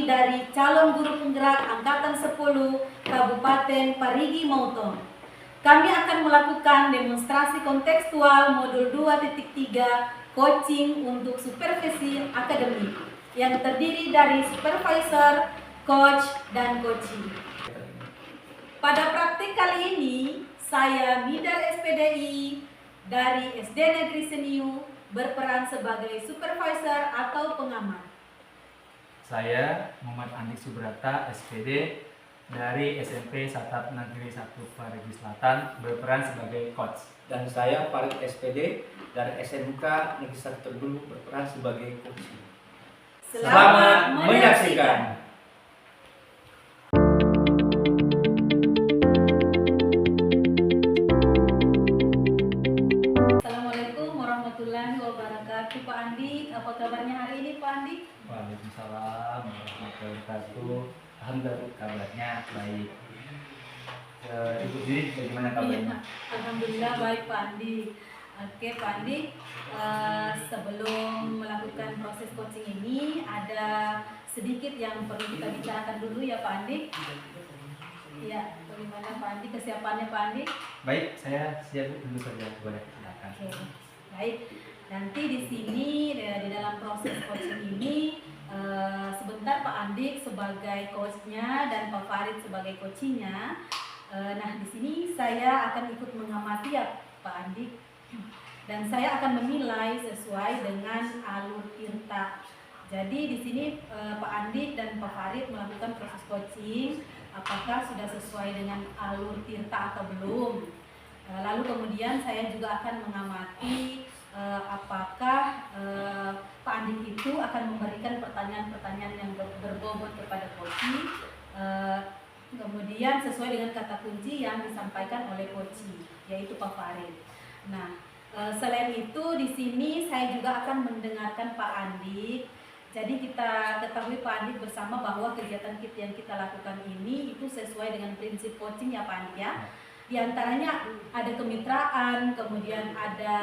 kami dari calon guru penggerak Angkatan 10 Kabupaten Parigi Motong. Kami akan melakukan demonstrasi kontekstual modul 2.3 coaching untuk supervisi akademik yang terdiri dari supervisor, coach, dan coaching. Pada praktik kali ini, saya Midar SPDI dari SD Negeri Seniu berperan sebagai supervisor atau pengamat. Saya Muhammad Andik Subrata, SPD dari SMP Satap Negeri 1 Parigi Selatan berperan sebagai coach. Dan saya Farid SPD dari SMK Negeri 1 Terbulu berperan sebagai coach. Selamat menyaksikan. Assalamualaikum warahmatullahi wabarakatuh. Pak Andi, apa kabarnya hari ini Pak Andi? Waalaikumsalam warahmatullahi wabarakatuh. Alhamdulillah kabarnya baik. Ibu sendiri bagaimana kabarnya? Alhamdulillah baik Pak Andi. Oke Pak Andi, sebelum melakukan proses coaching ini ada sedikit yang perlu kita bicarakan dulu ya Pak Andi. Ya, bagaimana Pak Andi kesiapannya Pak Andi? Baik, saya siap dulu saja, boleh silakan. Oke, baik. Nanti di sini di dalam proses coaching ini sebentar Pak Andi sebagai coachnya dan Pak Farid sebagai coachingnya. Nah di sini saya akan ikut mengamati ya Pak Andi, dan saya akan menilai sesuai dengan alur tirta. Jadi di sini Pak Andi dan Pak Farid melakukan proses coaching, apakah sudah sesuai dengan alur tirta atau belum. Lalu kemudian saya juga akan mengamati apakah Pak Andi itu akan memberikan pertanyaan-pertanyaan yang berbobot kepada coaching, kemudian sesuai dengan kata kunci yang disampaikan oleh coaching, yaitu Pak Farid. Nah, selain itu di sini saya juga akan mendengarkan Pak Andi. Jadi kita ketahui Pak Andi bersama bahwa kegiatan yang kita lakukan ini itu sesuai dengan prinsip coaching ya Pak Andi ya. Di antaranya ada kemitraan, kemudian ada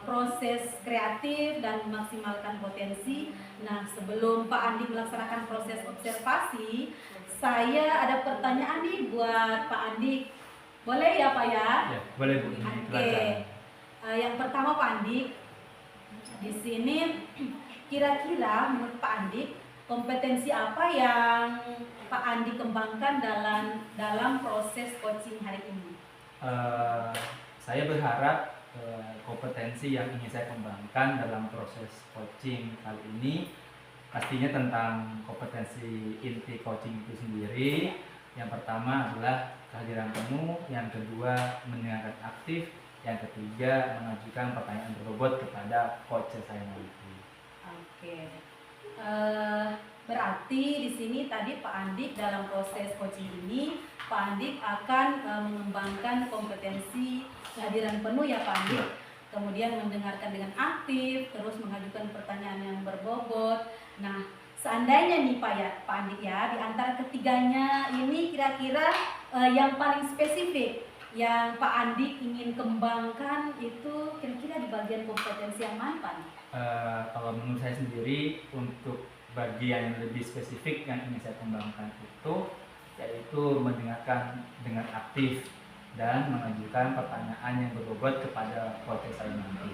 proses kreatif dan memaksimalkan potensi. Nah, sebelum Pak Andi melaksanakan proses observasi, saya ada pertanyaan nih buat Pak Andi. Boleh ya Pak ya? Ya, boleh Bu. Oke. Yang pertama Pak Andi, di sini kira-kira menurut Pak Andi kompetensi apa yang Pak Andi kembangkan dalam proses coaching hari ini? Saya berharap kompetensi yang ingin saya kembangkan dalam proses coaching kali ini pastinya tentang kompetensi inti coaching itu sendiri. Yang pertama adalah kehadiran penuh, yang kedua mendengarkan aktif, yang ketiga mengajukan pertanyaan berbobot kepada coach saya nanti. Oke. Berarti di sini tadi Pak Andik dalam proses coaching ini Pak Andik akan mengembangkan kompetensi kehadiran penuh ya Pak Andik. Kemudian mendengarkan dengan aktif, terus mengajukan pertanyaan yang berbobot. Nah, seandainya nih Pak Andik ya, di antara ketiganya ini kira-kira yang paling spesifik yang Pak Andik ingin kembangkan itu kira-kira di bagian kompetensi yang mana Pak Andik? Kalau menurut saya sendiri, untuk bagian yang lebih spesifik yang ingin saya kembangkan itu yaitu mendengarkan dengan aktif dan mengajukan pertanyaan yang berbobot kepada coach saya nanti.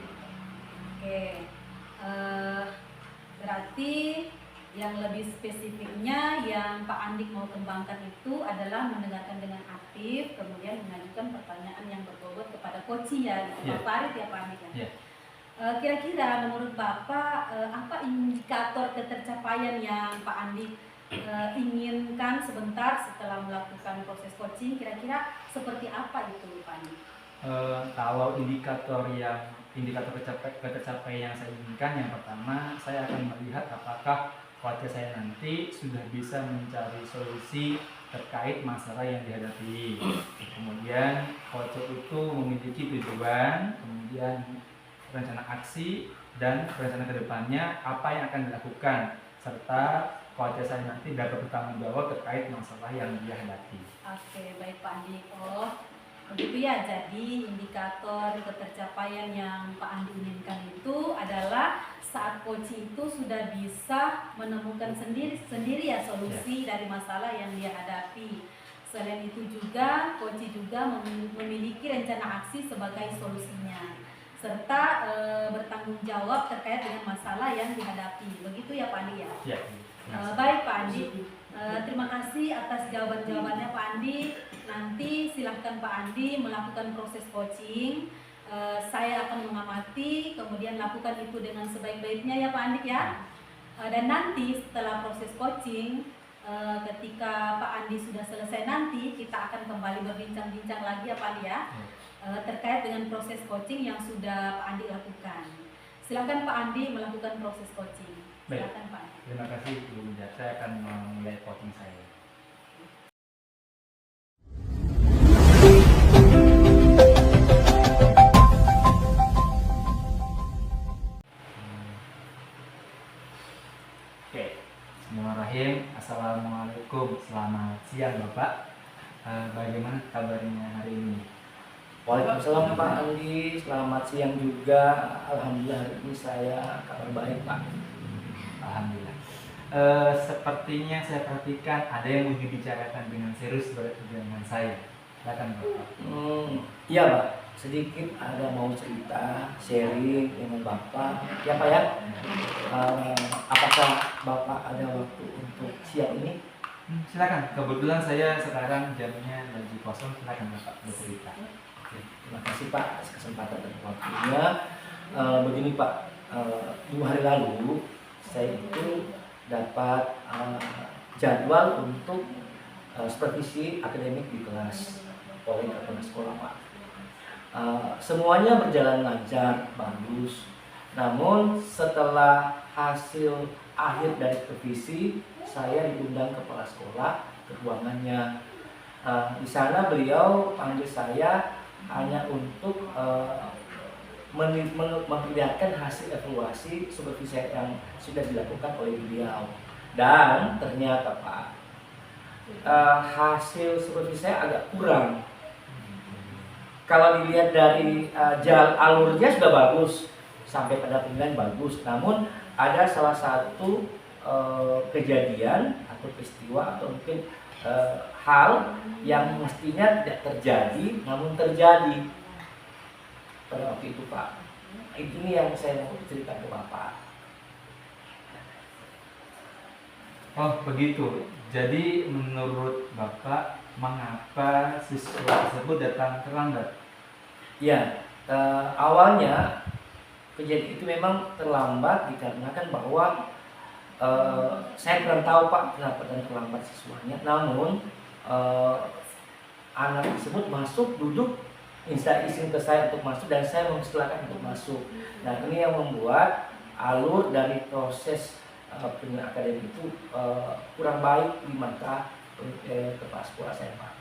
Oke, berarti yang lebih spesifiknya yang Pak Andik mau kembangkan itu adalah mendengarkan dengan aktif, kemudian mengajukan pertanyaan yang berbobot kepada coach ya, Pak Farid ya Pak Andik ya. Yeah. Kira-kira menurut Bapak apa indikator ketercapaian yang Pak Andik inginkan sebentar setelah melakukan proses coaching, kira-kira seperti apa itu Pak Andik? Kalau indikator ketercapaian yang saya inginkan, yang pertama saya akan melihat apakah coach saya nanti sudah bisa mencari solusi terkait masalah yang dihadapi. Kemudian coach itu memiliki tujuan, kemudian rencana aksi dan rencana kedepannya apa yang akan dilakukan, serta coach saya nanti dapat bertanggung jawab terkait masalah yang dia hadapi. Oke, baik Pak Andi. Oh, begitu ya. Jadi indikator ketercapaian yang Pak Andi inginkan itu adalah saat coaching itu sudah bisa menemukan sendiri ya solusi dari masalah yang dia hadapi. Selain itu juga coaching juga memiliki rencana aksi sebagai solusinya, serta bertanggung jawab terkait dengan masalah yang dihadapi. Begitu ya Pak Andi ya? Ya. Baik Pak Andi, terima kasih atas jawaban-jawabannya Pak Andi. Nanti silahkan Pak Andi melakukan proses coaching. Saya akan mengamati, kemudian lakukan itu dengan sebaik-baiknya ya Pak Andi ya. Dan nanti setelah proses coaching, ketika Pak Andi sudah selesai nanti, kita akan kembali berbincang-bincang lagi ya Pak Andi ya, terkait dengan proses coaching yang sudah Pak Andi lakukan. Silakan Pak Andi melakukan proses coaching. Silakan Pak Andi. Terima kasih Bu Ujat. Saya akan memulai coaching saya. Bismillahirrahmanirrahim. Assalamualaikum, selamat siang Bapak. Bagaimana kabarnya hari ini? Waalaikumsalam Pak Andi, selamat siang juga. Alhamdulillah hari ini saya kabar baik Pak. Alhamdulillah. Sepertinya saya perhatikan ada yang mau dibicarakan dengan serius dengan saya. Silakan Bapak. Iya Pak, sedikit ada mau cerita, sharing dengan Bapak. Ya Pak ya. Apakah Bapak ada waktu untuk siang ini? Silakan. Kebetulan saya sekarang jamnya lagi kosong. Silakan Bapak bercerita. Oke, terima kasih Pak atas kesempatan dan waktunya. Begini Pak, 2 hari lalu saya itu dapat jadwal untuk supervisi akademik di kelas oleh kepala sekolah Pak. Semuanya berjalan lancar, bagus. Namun setelah hasil akhir dari supervisi, saya diundang kepala sekolah ke ruangannya. Di sana beliau panggil saya hanya untuk memperlihatkan hasil evaluasi supervisi yang sudah dilakukan oleh beliau. Dan ternyata Pak, hasil supervisi saya agak kurang. Kalau dilihat dari alurnya sudah bagus, sampai pada penilaian bagus. Namun ada salah satu kejadian atau peristiwa atau mungkin hal yang mestinya tidak terjadi, namun terjadi pada waktu itu Pak. Ini yang saya mau cerita ke Bapak. Oh begitu. Jadi menurut Bapak, mengapa siswa tersebut datang terlambat? Ya, awalnya kejadian itu memang terlambat dikarenakan bahwa saya kurang tahu Pak kenapa dan terlambat siswanya. Namun anak tersebut masuk, duduk, minta izin ke saya untuk masuk dan saya mempersilahkan untuk masuk. Nah ini yang membuat alur dari proses penilaian akademik itu kurang baik di mata kepala sekolah saya Pak.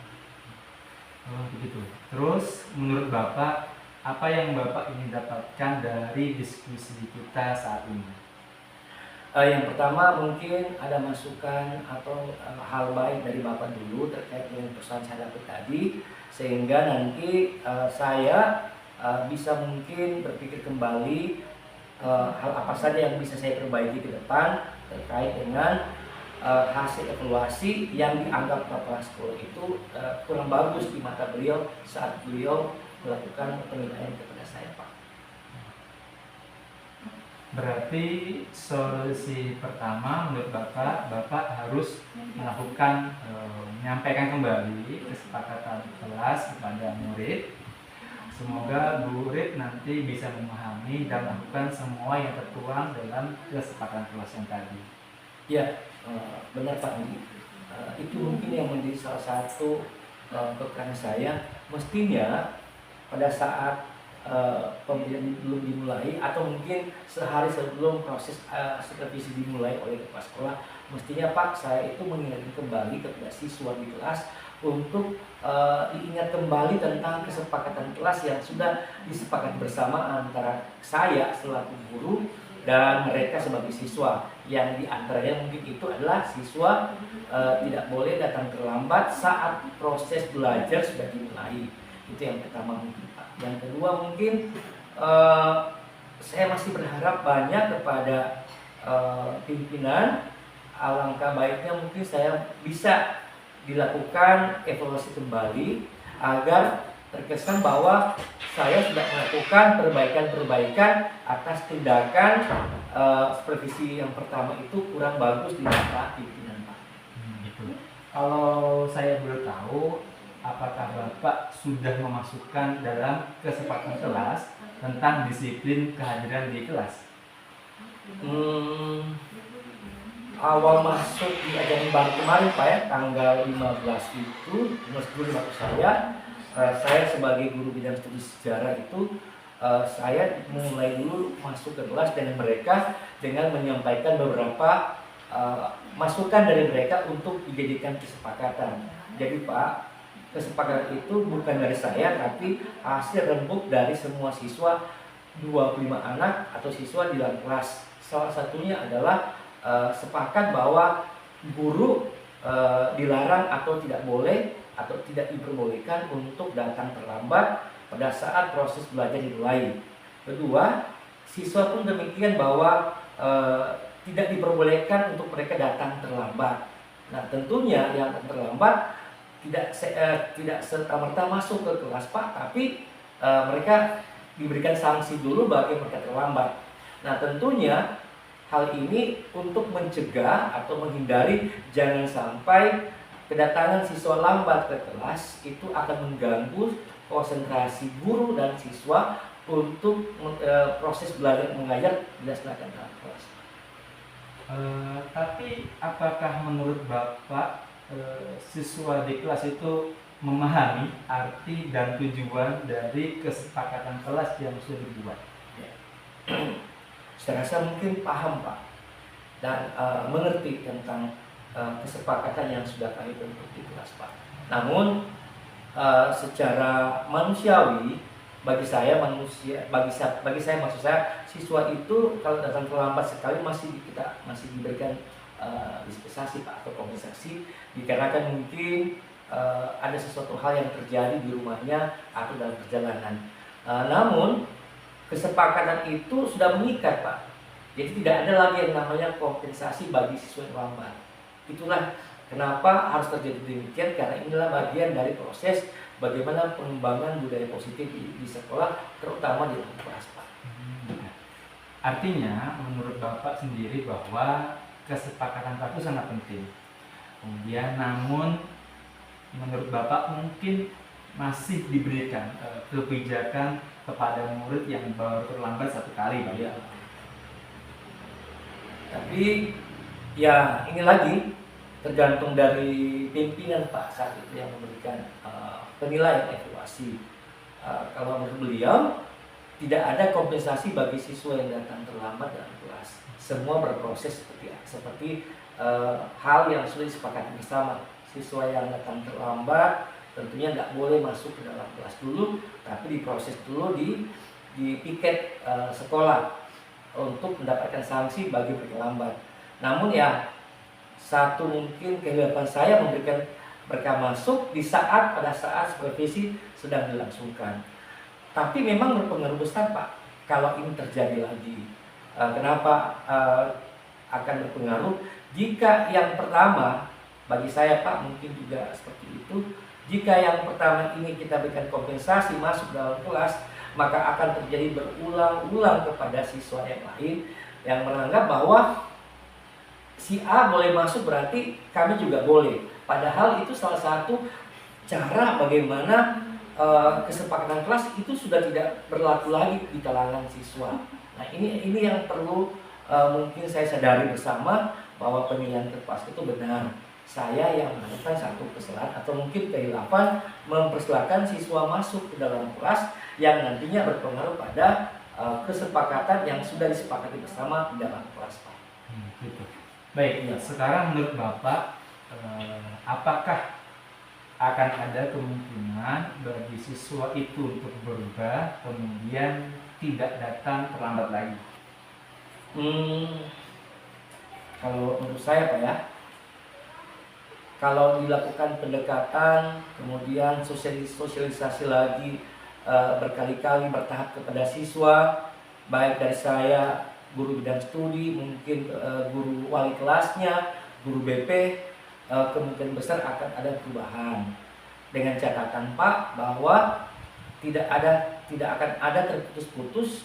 Oh begitu. Terus menurut Bapak, apa yang Bapak ingin dapatkan dari diskusi kita saat ini? Yang pertama mungkin ada masukan atau hal baik dari Bapak dulu terkait dengan pesan saya dapat tadi, sehingga nanti saya bisa mungkin berpikir kembali hal apa saja yang bisa saya perbaiki ke depan terkait dengan hasil evaluasi yang dianggap kepala sekolah itu kurang bagus di mata beliau saat beliau melakukan penilaian kepada saya Pak. Berarti solusi pertama menurut Bapak harus melakukan menyampaikan kembali kesepakatan kelas kepada murid. Semoga murid nanti bisa memahami dan melakukan semua yang tertuang dalam kesepakatan kelas yang tadi. Ya, benar Pak Andi. Itu mungkin yang menjadi salah satu kekurangan saya. Mestinya pada saat pembelajaran belum dimulai atau mungkin sehari sebelum proses supervisi dimulai oleh kepala sekolah, mestinya Pak saya itu mengingatkan kembali kepada siswa di kelas untuk diingat kembali tentang kesepakatan kelas yang sudah disepakati bersama antara saya selaku guru dan mereka sebagai siswa, yang diantaranya mungkin itu adalah siswa tidak boleh datang terlambat saat proses belajar sudah dimulai. Itu yang pertama mungkin Pak. Yang kedua mungkin saya masih berharap banyak kepada pimpinan. Alangkah baiknya mungkin saya bisa dilakukan evaluasi kembali agar terkesan bahwa saya sudah melakukan perbaikan-perbaikan atas tindakan supervisi yang pertama itu kurang bagus di mata pimpinan, Pak. Gitu. Kalau saya boleh tahu, apakah Bapak sudah memasukkan dalam kesepakatan kelas tentang disiplin kehadiran di kelas? Awal masuk di ajaran baru kemarin, Pak, ya, tanggal 15 itu, meskipun waktu saya sebagai guru bidang studi sejarah itu, saya mulai dulu masuk ke kelas dengan mereka dengan menyampaikan beberapa masukan dari mereka untuk dijadikan kesepakatan. Jadi Pak, kesepakatan itu bukan dari saya, tapi hasil rembuk dari semua siswa, 25 anak atau siswa di dalam kelas. Salah satunya adalah sepakat bahwa guru dilarang atau tidak boleh atau tidak diperbolehkan untuk datang terlambat pada saat proses belajar dimulai. Kedua, siswa pun demikian bahwa tidak diperbolehkan untuk mereka datang terlambat. Nah, tentunya yang terlambat tidak serta-merta masuk ke kelas, Pak, tapi mereka diberikan sanksi dulu bagi mereka terlambat. Nah, tentunya hal ini untuk mencegah atau menghindari jangan sampai kedatangan siswa lambat ke kelas itu akan mengganggu konsentrasi guru dan siswa untuk proses belajar mengajar dilaksanakan dalam kelas. Tapi apakah menurut Bapak siswa di kelas itu memahami arti dan tujuan dari kesepakatan kelas yang sudah dibuat? Ya. Saya rasa mungkin paham, Pak, dan mengerti tentang kesepakatan yang sudah kami bentuk di kelas, Pak. Namun secara manusiawi bagi saya maksud saya siswa itu kalau datang terlambat sekali masih diberikan dispensasi, Pak, atau kompensasi dikarenakan mungkin ada sesuatu hal yang terjadi di rumahnya atau dalam perjalanan. Namun kesepakatan itu sudah mengikat, Pak. Jadi tidak ada lagi yang namanya kompensasi bagi siswa yang lambat. Itulah kenapa harus terjadi demikian, karena inilah bagian dari proses bagaimana pengembangan budaya positif di sekolah, terutama di dalam kelas, Pak. Artinya menurut Bapak sendiri bahwa kesepakatan itu sangat penting. Kemudian namun menurut Bapak mungkin masih diberikan kebijakan kepada murid yang baru terlambat satu kali, Pak. Ya. Tapi ya ini lagi tergantung dari pimpinan, Pak, saat itu yang memberikan penilaian evaluasi. Kalau menurut beliau tidak ada kompensasi bagi siswa yang datang terlambat dalam kelas. Semua berproses seperti hal yang sudah disepakati bersama. Siswa yang datang terlambat tentunya nggak boleh masuk ke dalam kelas dulu, tapi diproses dulu di piket sekolah untuk mendapatkan sanksi bagi mereka lambat. Namun ya satu mungkin kehidupan saya memberikan mereka masuk pada saat supervisi sedang dilangsungkan. Tapi memang berpengaruh besar, Pak, kalau ini terjadi lagi. Kenapa akan berpengaruh? Jika yang pertama bagi saya, Pak, mungkin juga seperti itu. Jika yang pertama ini kita berikan kompensasi masuk dalam kelas, maka akan terjadi berulang-ulang kepada siswa yang lain yang menganggap bahwa si A boleh masuk berarti kami juga boleh. Padahal itu salah satu cara bagaimana kesepakatan kelas itu sudah tidak berlaku lagi di kalangan siswa. Nah, ini yang perlu mungkin saya sadari bersama bahwa penilaian kelas itu benar. Saya yang melakukan satu kesalahan atau mungkin kehilafan mempersilahkan siswa masuk ke dalam kelas yang nantinya berpengaruh pada kesepakatan yang sudah disepakati bersama di dalam kelas, Pak. Gitu. Baik, ya. Sekarang menurut Bapak, apakah akan ada kemungkinan bagi siswa itu untuk berubah kemudian tidak datang terlambat lagi? Kalau menurut saya, Pak, ya, kalau dilakukan pendekatan, kemudian sosialisasi lagi berkali-kali bertahap kepada siswa, baik dari saya, guru bidang studi, mungkin guru wali kelasnya, guru BP, kemungkinan besar akan ada perubahan. Dengan catatan Pak bahwa tidak akan ada terputus-putus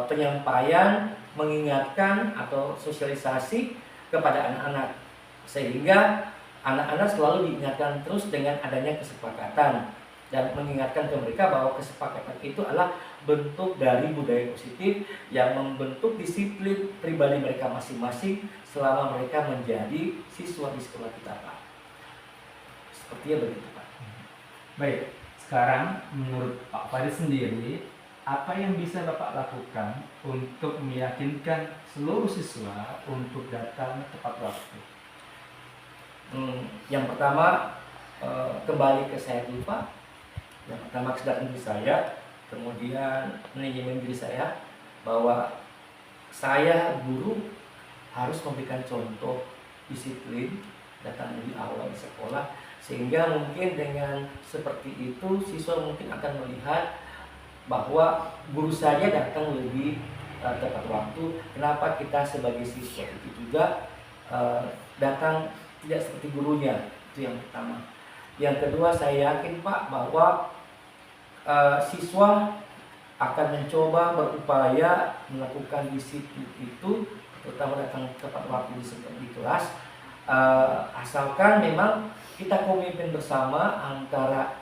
penyampaian, mengingatkan atau sosialisasi kepada anak-anak, sehingga anak-anak selalu diingatkan terus dengan adanya kesepakatan dan mengingatkan ke mereka bahwa kesepakatan itu adalah bentuk dari budaya positif yang membentuk disiplin pribadi mereka masing-masing selama mereka menjadi siswa di sekolah kita, Pak. Sepertinya begitu, Pak. Baik, sekarang menurut Pak Farid sendiri, apa yang bisa Bapak lakukan untuk meyakinkan seluruh siswa untuk datang tepat waktu? Yang pertama, kembali ke saya dulu, Pak. Yang pertama kesadaran diri saya, kemudian manajemen diri saya bahwa saya guru harus memberikan contoh disiplin, datang lebih awal di sekolah, sehingga mungkin dengan seperti itu siswa mungkin akan melihat bahwa guru saya datang lebih tepat waktu. Kenapa kita sebagai siswa itu juga datang tidak seperti gurunya? Itu yang pertama. Yang kedua, saya yakin Pak bahwa siswa akan mencoba berupaya melakukan disiplin itu, terutama datang tepat waktu di kelas, asalkan memang kita komitmen bersama antara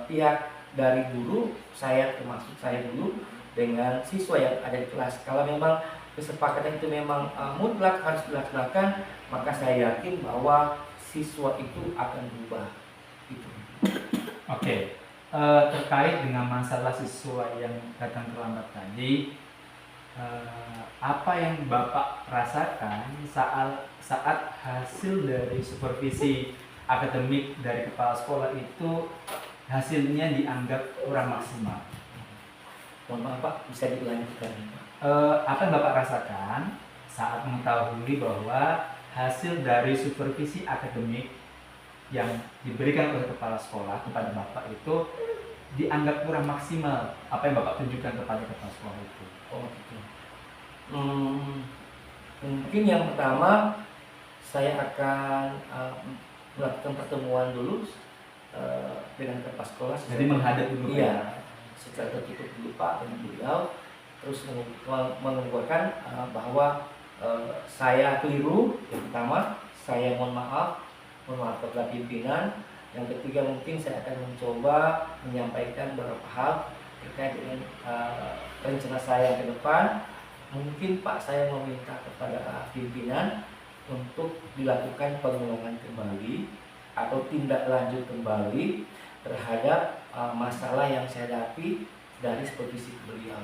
pihak dari guru, saya termasuk saya dulu, dengan siswa yang ada di kelas. Kalau memang kesepakatan itu memang mutlak harus dilaksanakan, maka saya yakin bahwa siswa itu akan berubah. Itu. Oke, terkait dengan masalah siswa yang datang terlambat tadi, apa yang Bapak rasakan saat hasil dari supervisi akademik dari kepala sekolah itu hasilnya dianggap kurang maksimal? Mohon maaf Pak, bisa dilanjutkan. Apa yang Bapak rasakan saat mengetahui bahwa hasil dari supervisi akademik yang diberikan oleh kepala sekolah kepada Bapak itu dianggap kurang maksimal? Apa yang Bapak tunjukkan kepada kepala sekolah itu? Oh gitu. Mungkin yang pertama saya akan melakukan pertemuan dulu dengan kepala sekolah. Jadi menghadap dulu. Iya, secara tertutup dulu Pak dengan beliau, terus mengumpulkan bahwa saya keliru. Yang pertama, saya mohon maaf kepada pimpinan. Yang ketiga, mungkin saya akan mencoba menyampaikan beberapa hal terkait dengan rencana saya ke depan. Mungkin Pak, saya meminta kepada pimpinan untuk dilakukan pengulangan kembali atau tindak lanjut kembali terhadap masalah yang saya hadapi dari supervisi beliau.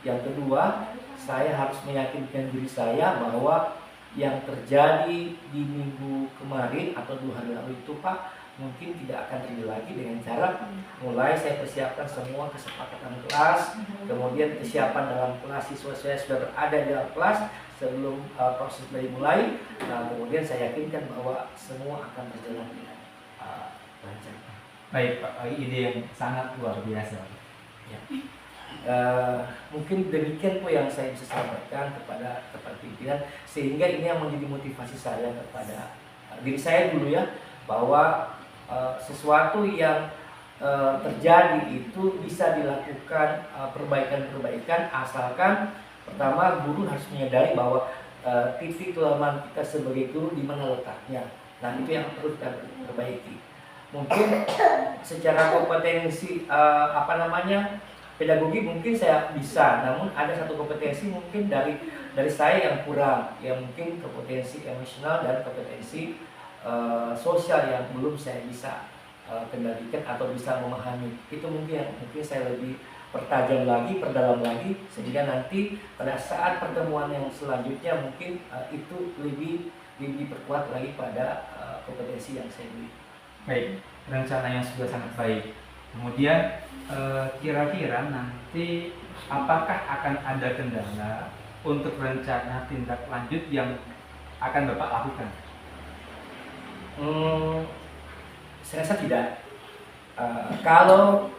Yang kedua, saya harus meyakinkan diri saya bahwa yang terjadi di minggu kemarin atau 2 hari lalu itu Pak mungkin tidak akan terjadi lagi, dengan cara mulai saya persiapkan semua kesepakatan kelas, kemudian kesiapan dalam kelas, siswa saya sudah berada di dalam kelas sebelum proses dimulai. Nah, kemudian saya yakinkan bahwa semua akan berjalan dengan lancar. Baik Pak, ide yang sangat luar biasa. Ya. Mungkin demikian yang saya bisa sampaikan kepada pimpinan, sehingga ini yang menjadi motivasi saya kepada diri saya dulu ya, bahwa sesuatu yang terjadi itu bisa dilakukan perbaikan-perbaikan, asalkan pertama guru harus menyadari bahwa titik kelemahan kita sebagai guru di mana letaknya. Nah, itu yang perlu kita perbaiki. Mungkin secara kompetensi pedagogi mungkin saya bisa, namun ada satu kompetensi mungkin dari saya yang kurang, yang mungkin kompetensi emosional dan kompetensi sosial yang belum saya bisa kendalikan atau bisa memahami. Itu mungkin saya lebih pertajam lagi, perdalam lagi, sehingga nanti pada saat pertemuan yang selanjutnya mungkin itu lebih diperkuat lagi pada kompetensi yang saya miliki. Baik, rencana yang sudah sangat baik. Kemudian kira-kira nanti apakah akan ada kendala untuk rencana tindak lanjut yang akan Bapak lakukan? Saya rasa tidak. Kalau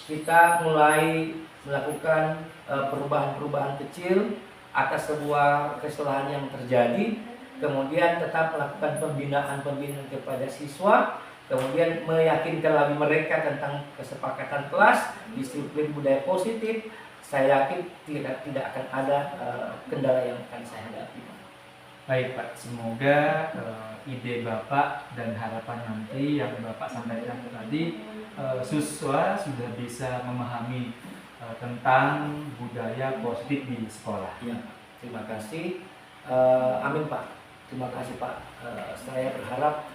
kita mulai melakukan perubahan-perubahan kecil atas sebuah kesalahan yang terjadi, kemudian tetap melakukan pembinaan kepada siswa, kemudian meyakinkan lagi mereka tentang kesepakatan kelas, disiplin budaya positif. Saya yakin tidak akan ada kendala yang akan saya hadapi. Baik Pak, semoga ide Bapak dan harapan nanti yang Bapak sampaikan tadi siswa sudah bisa memahami tentang budaya positif di sekolah. Ya, terima kasih. Amin Pak. Terima kasih Pak. Saya berharap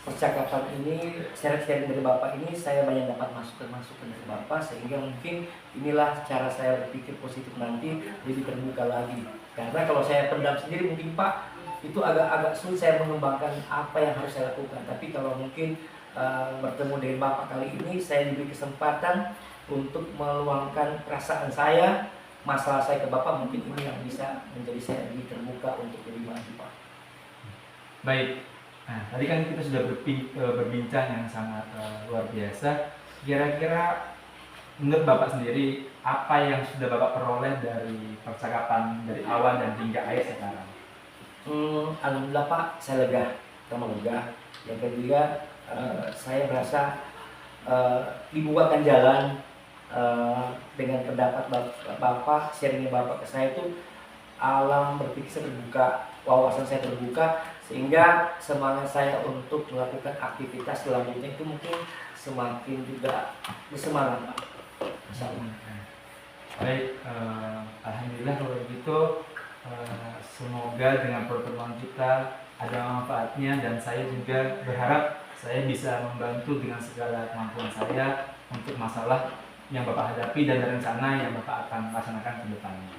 percakapan ini, sharing dari Bapak ini, saya banyak dapat masukan dari Bapak, sehingga mungkin inilah cara saya berpikir positif nanti lebih terbuka lagi. Karena kalau saya pendam sendiri mungkin Pak, itu agak sulit saya mengembangkan apa yang harus saya lakukan. Tapi kalau mungkin bertemu dengan Bapak kali ini, saya diberi kesempatan untuk meluangkan perasaan saya, masalah saya ke Bapak, mungkin ini yang bisa menjadi saya lebih terbuka untuk lebih maju Pak. Baik. Nah, tadi kan kita sudah berbincang yang sangat luar biasa. Kira-kira menurut Bapak sendiri, apa yang sudah Bapak peroleh dari percakapan dari awal dan hingga akhir sekarang? Alhamdulillah Pak, saya lega, pertama lega. Yang kedua, saya merasa dibukakan jalan dengan pendapat Bapak, sharingnya Bapak ke saya itu alam berpikir saya terbuka, wawasan saya terbuka, sehingga semangat saya untuk melakukan aktivitas selanjutnya itu mungkin semakin juga bersemangat Pak. Baik, alhamdulillah kalau begitu, semoga dengan pertemuan kita ada manfaatnya, dan saya juga berharap saya bisa membantu dengan segala kemampuan saya untuk masalah yang Bapak hadapi dan rencana yang Bapak akan laksanakan ke depannya.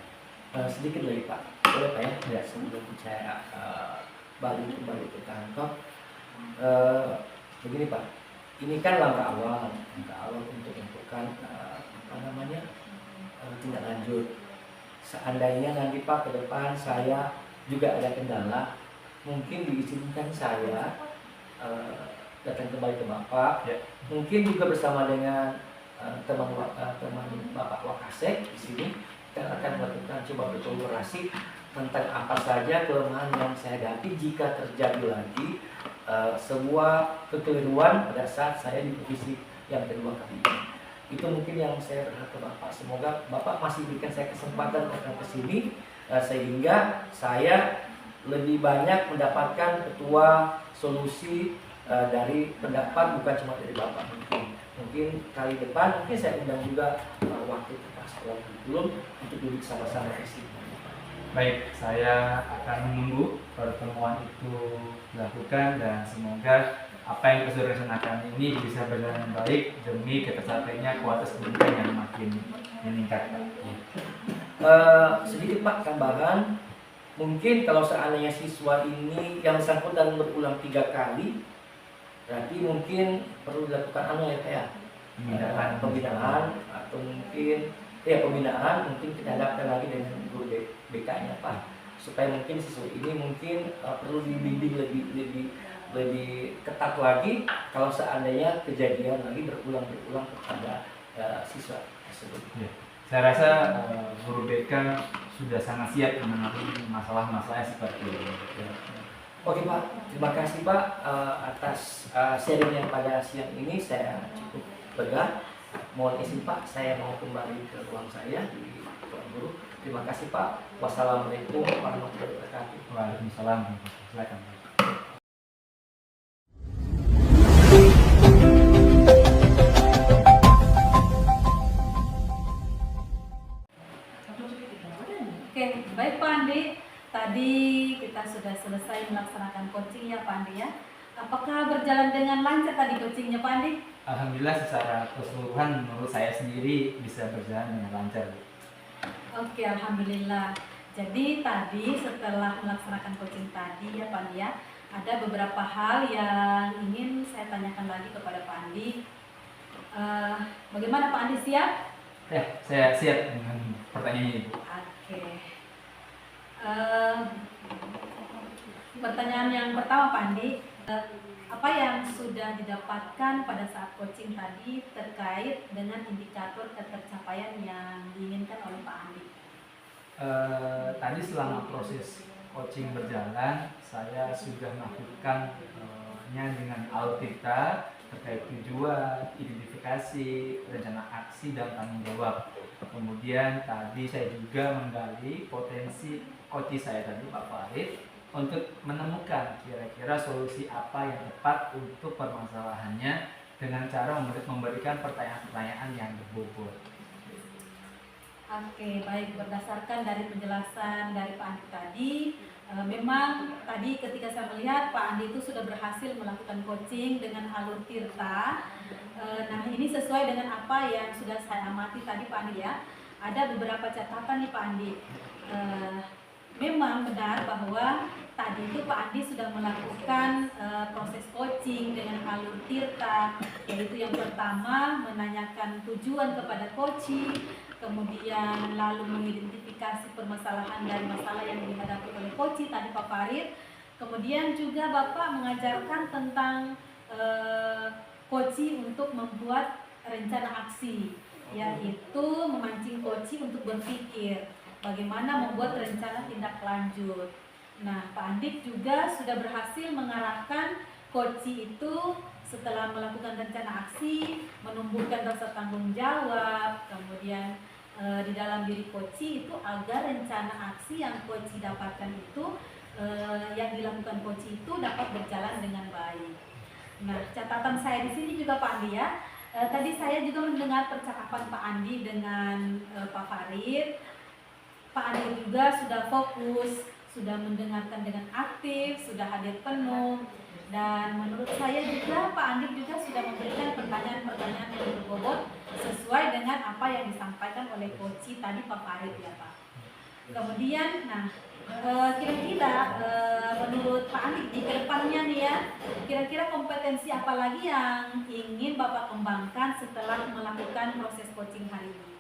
Sedikit lagi Pak, boleh Pak ya? Ya. Sebelum saya balik kembali ke kantor, begini Pak, ini kan langkah awal untuk menentukan tindak lanjut. Seandainya nanti Pak ke depan saya juga ada kendala, mungkin diizinkan saya datang kembali ke Bapak, Ya. mungkin juga bersama dengan teman Bapak Wakasek di sini, kita akan melakukan coba berkolaborasi tentang apa saja kelemahan yang saya hadapi jika terjadi lagi sebuah kekeliruan pada saat saya di posisi yang kedua kali ini. Itu mungkin yang saya berharap ke Bapak. Semoga Bapak masih berikan saya kesempatan datang ke sini sehingga saya lebih banyak mendapatkan ketua solusi dari pendapat, bukan cuma dari Bapak. Mungkin kali depan mungkin saya undang juga waktu kepala sekolah kurikulum untuk duduk sama-sama di sini. Baik, saya akan menunggu pertemuan itu dilakukan, dan semoga apa yang kita sudah rencanakan ini bisa berjalan dengan baik demi tercapainya kualitas pendidikan yang makin meningkat. Sedikit Pak tambahan, mungkin kalau seandainya siswa ini yang bersangkutan berulang 3 kali, berarti mungkin perlu dilakukan pembinaan atau mungkin pembinaan, mungkin kita hadapkan lagi dengan guru BK-nya Pak, supaya mungkin siswa ini mungkin perlu dibimbing lebih ketat lagi kalau seandainya kejadian lagi berulang kepada siswa tersebut. Ya. Saya rasa guru BK sudah sangat siap menangani masalah-masalah seperti ini. Ya. Oke Pak, terima kasih Pak atas sharingnya pada siang ini, saya cukup lega. Mohon izin Pak, saya mau kembali ke ruang saya di ruang guru. Terima kasih Pak. Wassalamualaikum warahmatullahi wabarakatuh. Waalaikumsalam. Silakan. Oke, baik Pak Andi. Tadi kita sudah selesai melaksanakan coaching ya Pak Andi ya. Apakah berjalan dengan lancar tadi coachingnya Pak Andi? Alhamdulillah secara keseluruhan menurut saya sendiri bisa berjalan dengan lancar. Oke, alhamdulillah. Jadi tadi setelah melaksanakan coaching tadi ya Pak Andi ya, ada beberapa hal yang ingin saya tanyakan lagi kepada Pak Andi. Bagaimana Pak Andi, siap? Ya, saya siap dengan pertanyaannya Ibu. Oke. Pertanyaan yang pertama Pak Andi, apa yang sudah didapatkan pada saat coaching tadi terkait dengan indikator ketercapaian yang diinginkan oleh Pak Andi? Tadi selama proses coaching berjalan, saya sudah melakukan dengan audita terkait tujuan, identifikasi, rencana aksi, dan tanggung jawab. Kemudian tadi saya juga menggali potensi coach saya tadi Pak Farid untuk menemukan kira-kira solusi apa yang tepat untuk permasalahannya dengan cara memberikan pertanyaan-pertanyaan yang berbobot. Oke, baik, berdasarkan dari penjelasan dari Pak Andi tadi, memang tadi ketika saya melihat Pak Andi itu sudah berhasil melakukan coaching dengan alur tirta. Nah, ini sesuai dengan apa yang sudah saya amati tadi Pak Andi ya. Ada beberapa catatan nih Pak Andi. Memang benar bahwa tadi itu Pak Andi sudah melakukan proses coaching dengan alur tirta, yaitu yang pertama menanyakan tujuan kepada coaching, kemudian lalu mengidentifikasi permasalahan dari masalah yang dihadapi oleh coaching tadi Pak Farid. Kemudian juga Bapak mengajarkan tentang coaching untuk membuat rencana aksi, yaitu memancing coaching untuk berpikir bagaimana membuat rencana tindak lanjut. Nah, Pak Andik juga sudah berhasil mengarahkan coaching itu setelah melakukan rencana aksi, menumbuhkan rasa tanggung jawab, kemudian di dalam diri coaching itu agar rencana aksi yang coaching dapatkan itu, yang dilakukan coaching itu dapat berjalan dengan baik. Nah, catatan saya di sini juga Pak Andi ya. Tadi saya juga mendengar percakapan Pak Andi dengan Pak Farid. Pak Andi juga sudah fokus, sudah mendengarkan dengan aktif, sudah hadir penuh, dan menurut saya juga Pak Andi juga sudah memberikan pertanyaan-pertanyaan yang berbobot sesuai dengan apa yang disampaikan oleh coach tadi Pak Farid ya Pak. Kemudian, nah kira-kira menurut Pak Andi di kedepannya nih ya, kira-kira kompetensi apa lagi yang ingin Bapak kembangkan setelah melakukan proses coaching hari ini?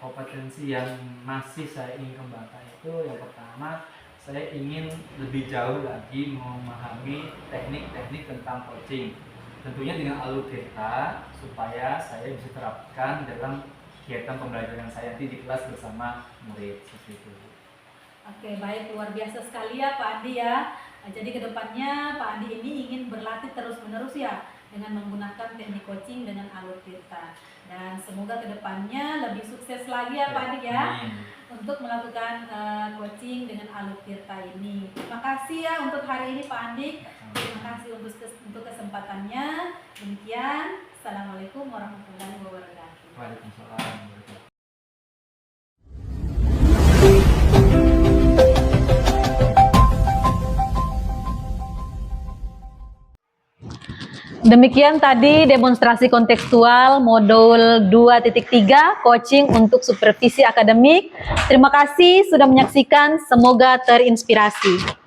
Kompetensi yang masih saya ingin kembangkan itu yang pertama, saya ingin lebih jauh lagi memahami teknik-teknik tentang coaching, tentunya dengan alur data supaya saya bisa terapkan dalam kegiatan pembelajaran saya nanti di kelas bersama murid seperti itu. Oke, baik, luar biasa sekali ya Pak Andi ya. Jadi kedepannya Pak Andi ini ingin berlatih terus-menerus ya dengan menggunakan teknik coaching dengan alur tirta. Dan semoga kedepannya lebih sukses lagi ya Pak Andi ya untuk melakukan coaching dengan alur tirta ini. Terima kasih ya untuk hari ini Pak Andi. Terima kasih untuk kesempatannya. Demikian, Assalamualaikum warahmatullahi wabarakatuh. Waalaikumsalam. Demikian tadi demonstrasi kontekstual modul 2.3 coaching untuk supervisi akademik. Terima kasih sudah menyaksikan, semoga terinspirasi.